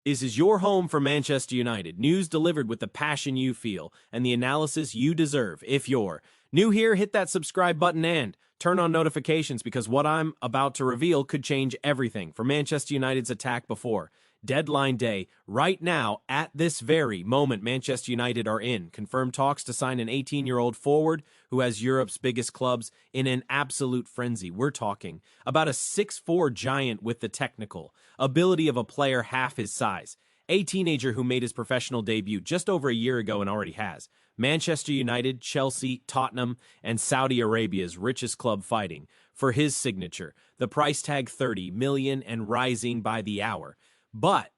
This is your home for Manchester United. News delivered with the passion you feel and the analysis you deserve. If you're new here, hit that subscribe button and turn on notifications because what I'm about to reveal could change everything for Manchester United's attack before deadline day. Right now, at this very moment, Manchester United are in confirmed talks to sign an 18-year-old forward who has Europe's biggest clubs in an absolute frenzy. We're talking about a 6'4" giant with the technical ability of a player half his size. A teenager who made his professional debut just over a year ago and already has Manchester United, Chelsea, Tottenham, and Saudi Arabia's richest club fighting for his signature. The price tag $30 million and rising by the hour. But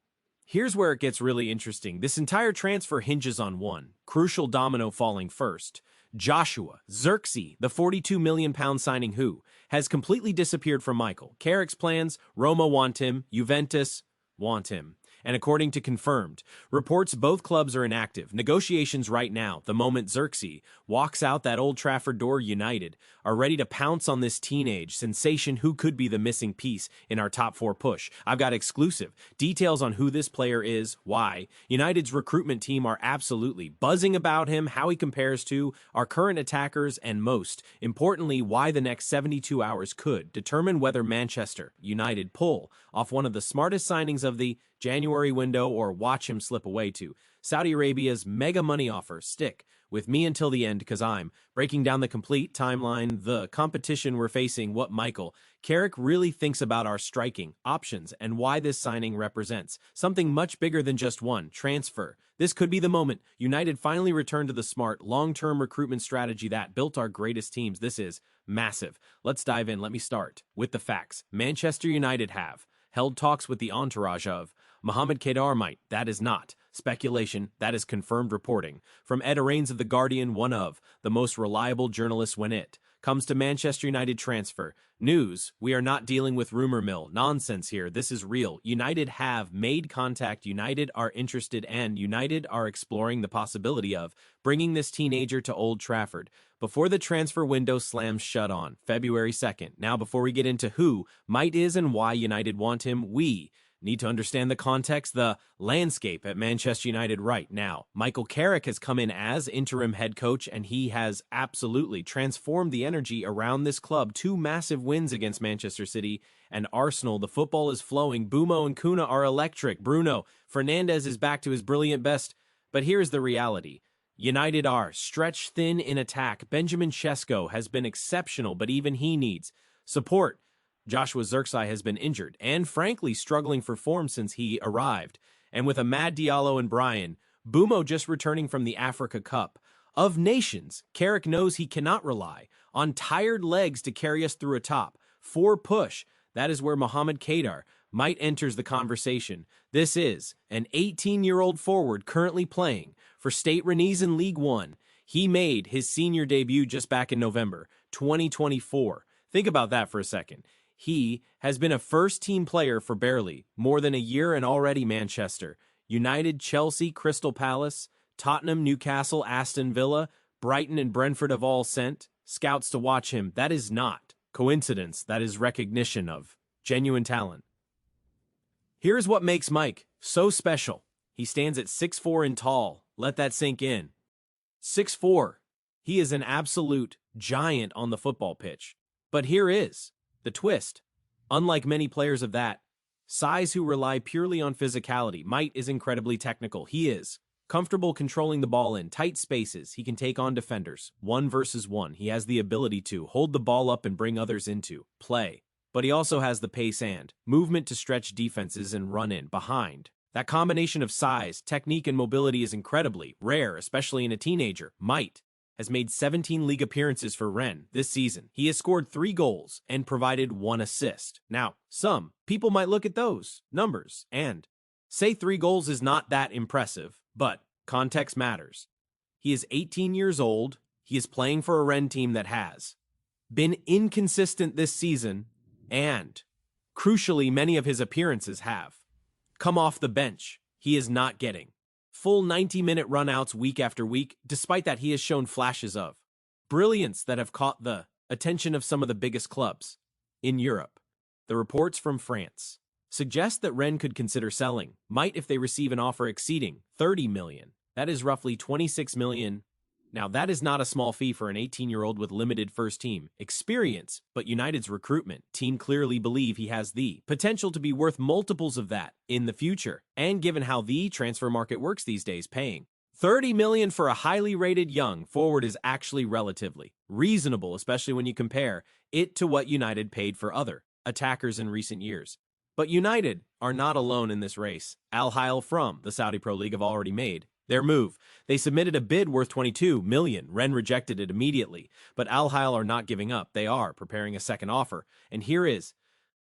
here's where it gets really interesting. This entire transfer hinges on one crucial domino falling first. Joshua Zirkzee, the £42 million signing who has completely disappeared from Michael Carrick's plans. Roma want him, Juventus want him. And according to confirmed reports, both clubs are inactive negotiations right now. The moment Zirkzee walks out that Old Trafford door, United are ready to pounce on this teenage sensation who could be the missing piece in our top four push. I've got exclusive details on who this player is, why United's recruitment team are absolutely buzzing about him, how he compares to our current attackers, and most importantly, why the next 72 hours could determine whether Manchester United pull off one of the smartest signings of the January window or watch him slip away to Saudi Arabia's mega money offer. Stick with me until the end because I'm breaking down the complete timeline, the competition we're facing, what Michael Carrick really thinks about our striking options, and why this signing represents something much bigger than just one transfer. This could be the moment United finally return to the smart, long-term recruitment strategy that built our greatest teams. This is massive. Let's dive in. Let me start with the facts. Manchester United have held talks with the entourage of Mohamed Carrick. That is not speculation, that is confirmed reporting from Ed Arains of The Guardian, one of the most reliable journalists when it comes to Manchester United transfer news. We are not dealing with rumor mill nonsense here. This is real. United have made contact. United are interested, and United are exploring the possibility of bringing this teenager to Old Trafford before the transfer window slams shut on February 2nd. Now, before we get into who might is and why United want him, we need to understand the context, the landscape at Manchester United right now. Michael Carrick has come in as interim head coach, and he has absolutely transformed the energy around this club. 2 massive wins against Manchester City and Arsenal. The football is flowing. Bumo and Kuna are electric. Bruno Fernandes is back to his brilliant best. But here's the reality. United are stretched thin in attack. Benjamin Sesko has been exceptional, but even he needs support. Joshua Zirkzee has been injured and, frankly, struggling for form since he arrived. And with Amad Diallo and Brian Bumo just returning from the Africa Cup of Nations, Carrick knows he cannot rely on tired legs to carry us through a top 4 push. That is where Mohamed Carrick might enters the conversation. This is an 18-year-old forward currently playing for Stade Rennais in League One. He made his senior debut just back in November 2024. Think about that for a second. He has been a first-team player for barely more than a year, and already Manchester United, Chelsea, Crystal Palace, Tottenham, Newcastle, Aston Villa, Brighton, and Brentford have all sent scouts to watch him. That is not coincidence. That is recognition of genuine talent. Here's what makes Mike so special. He stands at 6'4" and tall. Let that sink in. 6'4". He is an absolute giant on the football pitch. But here is the twist. Unlike many players of that size who rely purely on physicality, Mike is incredibly technical. He is comfortable controlling the ball in tight spaces. He can take on defenders 1 versus 1. He has the ability to hold the ball up and bring others into play. But he also has the pace and movement to stretch defenses and run in behind. That combination of size, technique, and mobility is incredibly rare, especially in a teenager. Mike has made 17 league appearances for Rennes this season. He has scored 3 goals and provided 1 assist. Now, some people might look at those numbers and say 3 goals is not that impressive, but context matters. He is 18 years old. He is playing for a Rennes team that has been inconsistent this season, and crucially, many of his appearances have come off the bench. He is not getting full 90-minute runouts week after week. Despite that, he has shown flashes of brilliance that have caught the attention of some of the biggest clubs in Europe. The reports from France suggests that Rennes could consider selling, might if they receive an offer exceeding 30 million. That is roughly 26 million. Now, that is not a small fee for an 18-year-old with limited first-team experience, but United's recruitment team clearly believe he has the potential to be worth multiples of that in the future, and given how the transfer market works these days, paying 30 million for a highly rated young forward is actually relatively reasonable, especially when you compare it to what United paid for other attackers in recent years. But United are not alone in this race. Al Hilal from the Saudi Pro League have already made their move. They submitted a bid worth 22 million. Rennes rejected it immediately, but Al Hilal are not giving up. They are preparing a second offer. And here is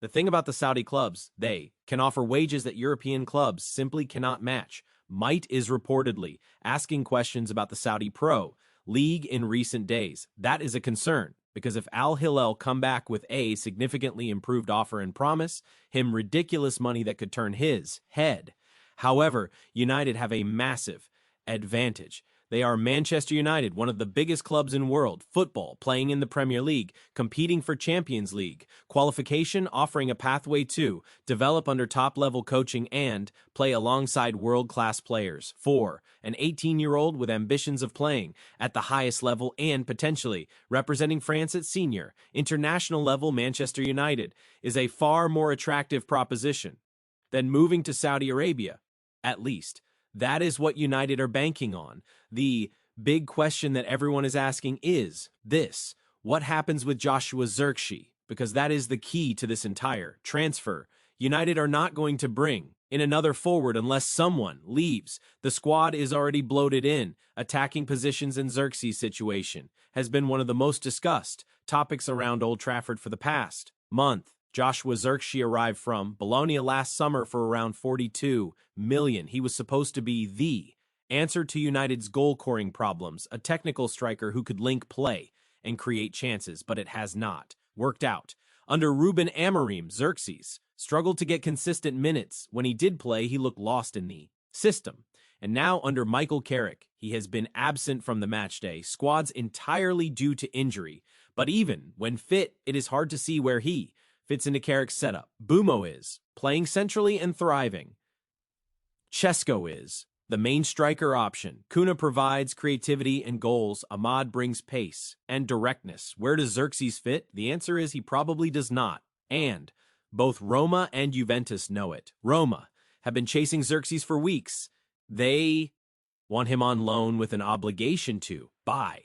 the thing about the Saudi clubs. They can offer wages that European clubs simply cannot match. Might is reportedly asking questions about the Saudi Pro League in recent days. That is a concern, because if Al Hilal come back with a significantly improved offer and promise him ridiculous money that could turn his head. However, United have a massive advantage. They are Manchester United, one of the biggest clubs in world football, playing in the Premier League, competing for Champions League, qualification offering a pathway to develop under top-level coaching and play alongside world-class players. 4. An 18-year-old with ambitions of playing at the highest level and potentially representing France at senior, international level. Manchester United is a far more attractive proposition than moving to Saudi Arabia, at least. That is what United are banking on. The big question that everyone is asking is this: what happens with Joshua Zirkzee? Because that is the key to this entire transfer. United are not going to bring in another forward unless someone leaves. The squad is already bloated in. Attacking positions in Zirkzee's situation has been one of the most discussed topics around Old Trafford for the past month. Joshua Zirkzee arrived from Bologna last summer for around 42 million. He was supposed to be the answer to United's goal-scoring problems, a technical striker who could link play and create chances, but it has not worked out. Under Ruben Amorim, Zirkzee struggled to get consistent minutes. When he did play, he looked lost in the system. And now under Michael Carrick, he has been absent from the matchday squads entirely due to injury. But even when fit, it is hard to see where he fits into Carrick's setup. Bumo is playing centrally and thriving. Chesko is the main striker option. Kuna provides creativity and goals. Ahmad brings pace and directness. Where does Zirkzee fit? The answer is he probably does not. And both Roma and Juventus know it. Roma have been chasing Zirkzee for weeks. They want him on loan with an obligation to buy.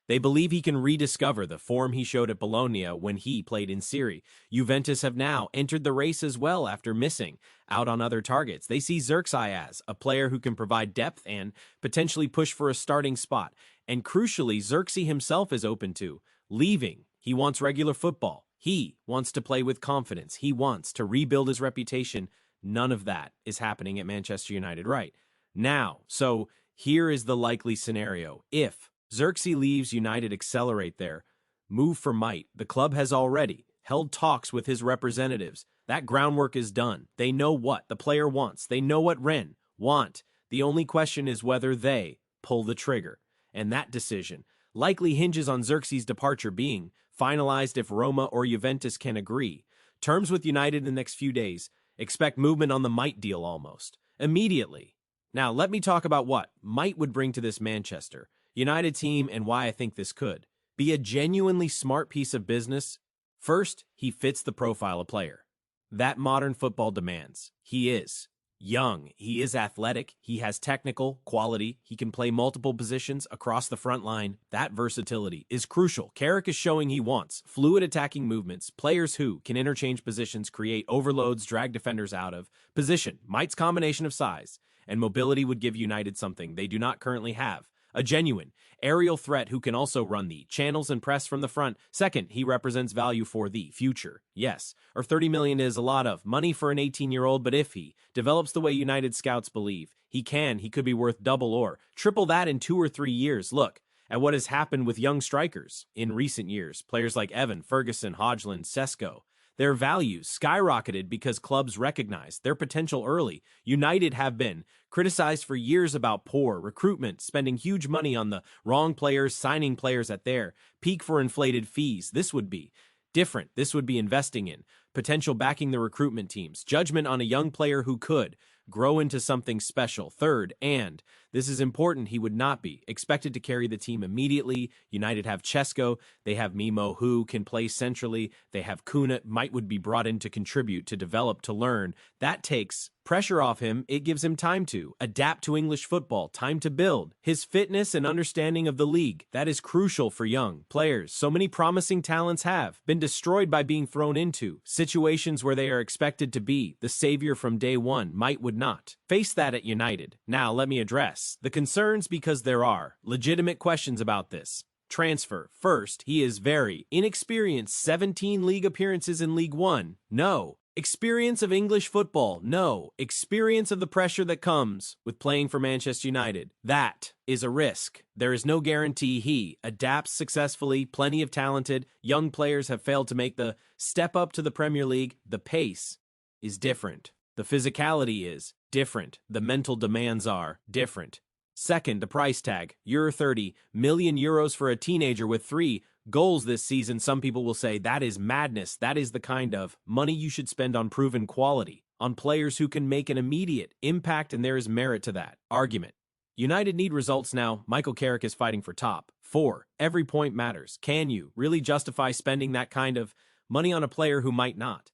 They believe he can rediscover the form he showed at Bologna when he played in Serie. Juventus have now entered the race as well after missing out on other targets. They see Zirkzee as a player who can provide depth and potentially push for a starting spot. And crucially, Zirkzee himself is open to leaving. He wants regular football. He wants to play with confidence. He wants to rebuild his reputation. None of that is happening at Manchester United right now. So here is the likely scenario. If Zirkzee leaves, United accelerate their move for might. The club has already held talks with his representatives. That groundwork is done. They know what the player wants. They know what Rennes want. The only question is whether they pull the trigger. And that decision likely hinges on Zirkzee's departure being finalized if Roma or Juventus can agree. Terms with United in the next few days. Expect movement on the might deal almost immediately. Now, let me talk about what might would bring to this Manchester United team and why I think this could be a genuinely smart piece of business. First, he fits the profile of player that modern football demands. He is young, he is athletic, he has technical quality, he can play multiple positions across the front line. That versatility is crucial. Carrick is showing he wants fluid attacking movements, players who can interchange positions, create overloads, drag defenders out of position. Might's combination of size and mobility would give United something they do not currently have: a genuine aerial threat who can also run the channels and press from the front. Second, he represents value for the future. Yes, or 30 million is a lot of money for an 18-year-old, but if he develops the way United scouts believe he could be worth double or triple that in 2 or 3 years. Look at what has happened with young strikers in recent years. Players like Evan, Ferguson, Hodgland, Sesko. Their values skyrocketed because clubs recognized their potential early. United have been criticized for years about poor recruitment, spending huge money on the wrong players, signing players at their peak for inflated fees. This would be Different. This would be investing in potential backing the recruitment teams, judgment on a young player who could grow into something special. Third, and this is important, he would not be expected to carry the team immediately. United have Chesko, they have Mimo who can play centrally, they have Kuna, might would be brought in to contribute, to develop, to learn. That takes pressure off him. It gives him time to adapt to English football, time to build his fitness and understanding of the league. That is crucial for young players. So many promising talents have been destroyed by being thrown into situations where they are expected to be the savior from day one. Might would not face that at United. Now let me address the concerns, because there are legitimate questions about this transfer. First, he is very inexperienced. 17 league appearances in League One. No. Experience of English football. No. Experience of the pressure that comes with playing for Manchester United. That is a risk. There is no guarantee he adapts successfully. Plenty of talented young players have failed to make the step up to the Premier League. The pace is different. The physicality is different. The mental demands are different. Second, the price tag. Euro 30 million euros for a teenager with 3 goals this season. Some people will say that is madness. That is the kind of money you should spend on proven quality, on players who can make an immediate impact, and there is merit to that argument. United need results now. Michael Carrick is fighting for top 4. Every point matters. Can you really justify spending that kind of money on a player who might not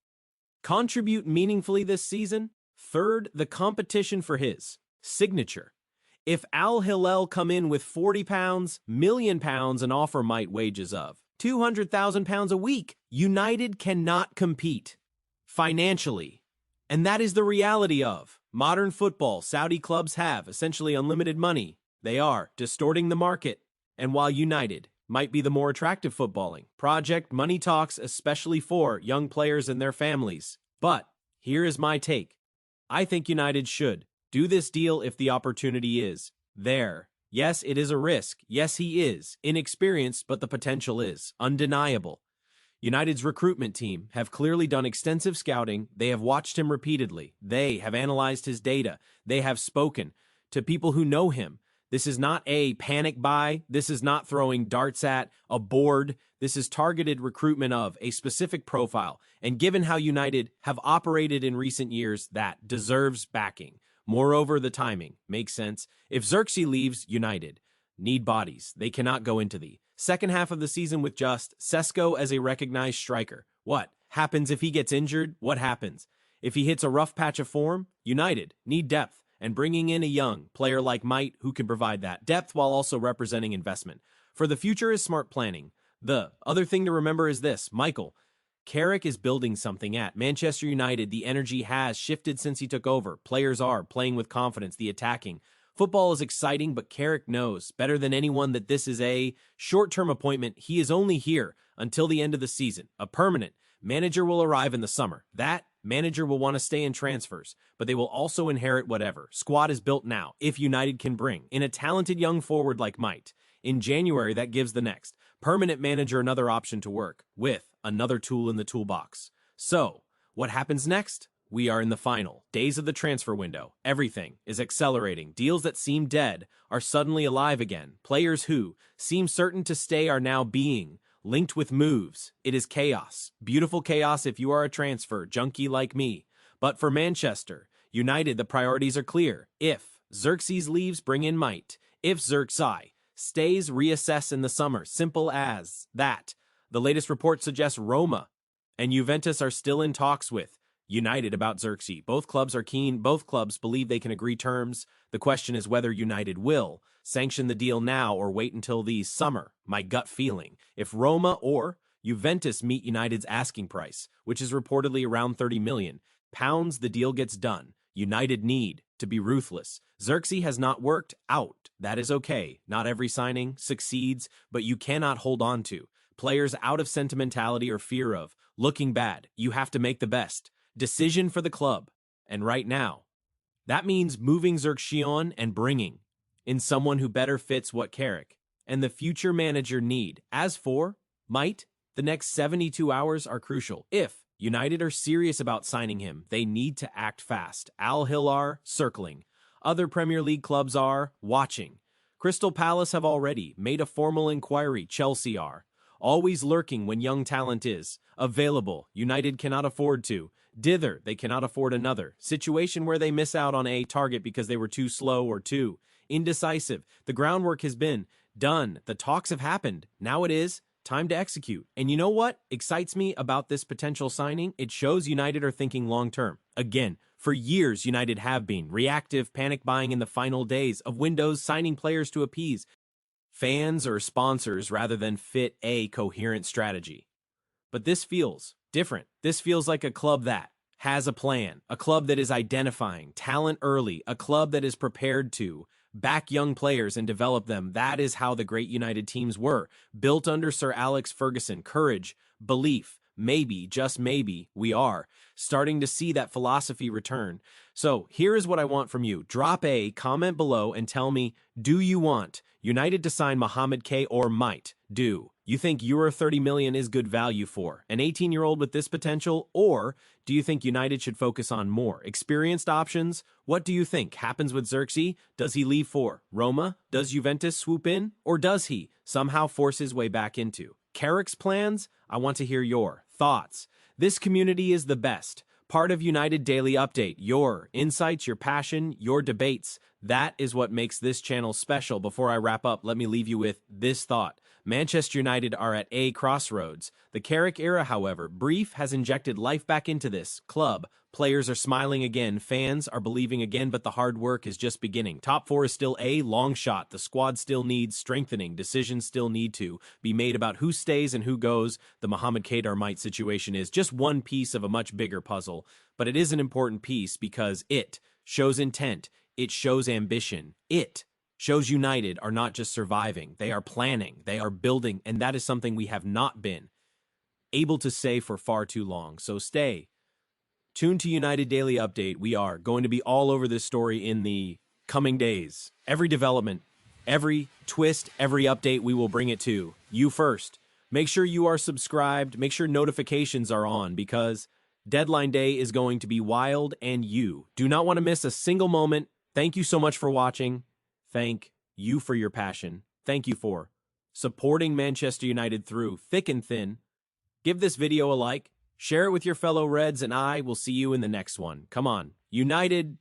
contribute meaningfully this season? Third, the competition for his signature. If Al Hilal come in with £40 million and offer Might wages of £200,000 a week, United cannot compete financially. And that is the reality of modern football. Saudi clubs have essentially unlimited money. They are distorting the market. And while United might be the more attractive footballing project, money talks, especially for young players and their families. But here is my take. I think United should do this deal if the opportunity is there. Yes, it is a risk. Yes, he is inexperienced, but the potential is undeniable. United's recruitment team have clearly done extensive scouting. They have watched him repeatedly. They have analyzed his data. They have spoken to people who know him. This is not a panic buy. This is not throwing darts at a board. This is targeted recruitment of a specific profile. And given how United have operated in recent years, that deserves backing. Moreover, the timing makes sense. If Zirkzee leaves, United need bodies. They cannot go into the second half of the season with just Sesko as a recognized striker. What happens if he gets injured? What happens if he hits a rough patch of form? United need depth, and bringing in a young player like Might who can provide that depth while also representing investment for the future is smart planning. The other thing to remember is this: Michael Carrick is building something at Manchester United. The energy has shifted since he took over. Players are playing with confidence. The attacking football is exciting, but Carrick knows better than anyone that this is a short-term appointment. He is only here until the end of the season. A permanent manager will arrive in the summer. That manager will want to stay in transfers, but they will also inherit whatever squad is built now. If United can bring in a talented young forward like Might in January, that gives the next permanent manager another option to work with, another tool in the toolbox. So, what happens next? We are in the final days of the transfer window. Everything is accelerating. Deals that seem dead are suddenly alive again. Players who seem certain to stay are now being linked with moves. It is chaos. Beautiful chaos if you are a transfer junkie like me. But for Manchester United, the priorities are clear. If Zirkzee leaves, bring in Might. If Zirkzee stays, reassess in the summer. Simple as that. The latest report suggests Roma and Juventus are still in talks with United about Zirkzee. Both clubs are keen. Both clubs believe they can agree terms. The question is whether United will sanction the deal now or wait until the summer. My gut feeling, if Roma or Juventus meet United's asking price, which is reportedly around £30 million, the deal gets done. United need to be ruthless. Zirkzee has not worked out. That is okay. Not every signing succeeds, but you cannot hold on to players out of sentimentality or fear of looking bad. You have to make the best decision for the club. And right now, that means moving Zirkzee on and bringing in someone who better fits what Carrick and the future manager need. As for Might, the next 72 hours are crucial. If United are serious about signing him, they need to act fast. Al Hilal circling. Other Premier League clubs are watching. Crystal Palace have already made a formal inquiry. Chelsea are always lurking when young talent is available. United cannot afford to. Dither, they cannot afford another. Situation where they miss out on a target because they were too slow or too indecisive. The groundwork has been done. The talks have happened. Now it is time to execute. And you know what excites me about this potential signing? It shows United are thinking long-term. Again, for years, United have been reactive, panic buying in the final days of windows, signing players to appease fans or sponsors rather than fit a coherent strategy. But this feels different. This feels like a club that has a plan, a club that is identifying talent early, a club that is prepared to back young players and develop them. That is how the great United teams were, built under Sir Alex Ferguson. Courage, belief, maybe, just maybe, we are starting to see that philosophy return. So here is what I want from you. Drop a comment below and tell me, do you want United to sign Mohamed K or might do? You think Euro 30 million is good value for an 18-year-old with this potential? Or do you think United should focus on more experienced options? What do you think happens with Zirkzee? Does he leave for Roma? Does Juventus swoop in? Or does he somehow force his way back into Carrick's plans? I want to hear your thoughts. This community is the best part of United Daily Update. Your insights, your passion, your debates. That is what makes this channel special. Before I wrap up, let me leave you with this thought. Manchester United are at a crossroads. The Carrick era, however, brief, has injected life back into this club. Players are smiling again, fans are believing again, but the hard work is just beginning. Top four is still a long shot. The squad still needs strengthening. Decisions still need to be made about who stays and who goes. The Mohamed Kadar Might situation is just one piece of a much bigger puzzle, but it is an important piece because it shows intent. It shows ambition. It shows United are not just surviving. They are planning. They are building. And that is something we have not been able to say for far too long. So stay tuned to United Daily Update. We are going to be all over this story in the coming days. Every development, every twist, every update, we will bring it to you first. Make sure you are subscribed. Make sure notifications are on because deadline day is going to be wild and you do not want to miss a single moment. Thank you so much for watching. Thank you for your passion. Thank you for supporting Manchester United through thick and thin. Give this video a like, share it with your fellow Reds, and I will see you in the next one. Come on, United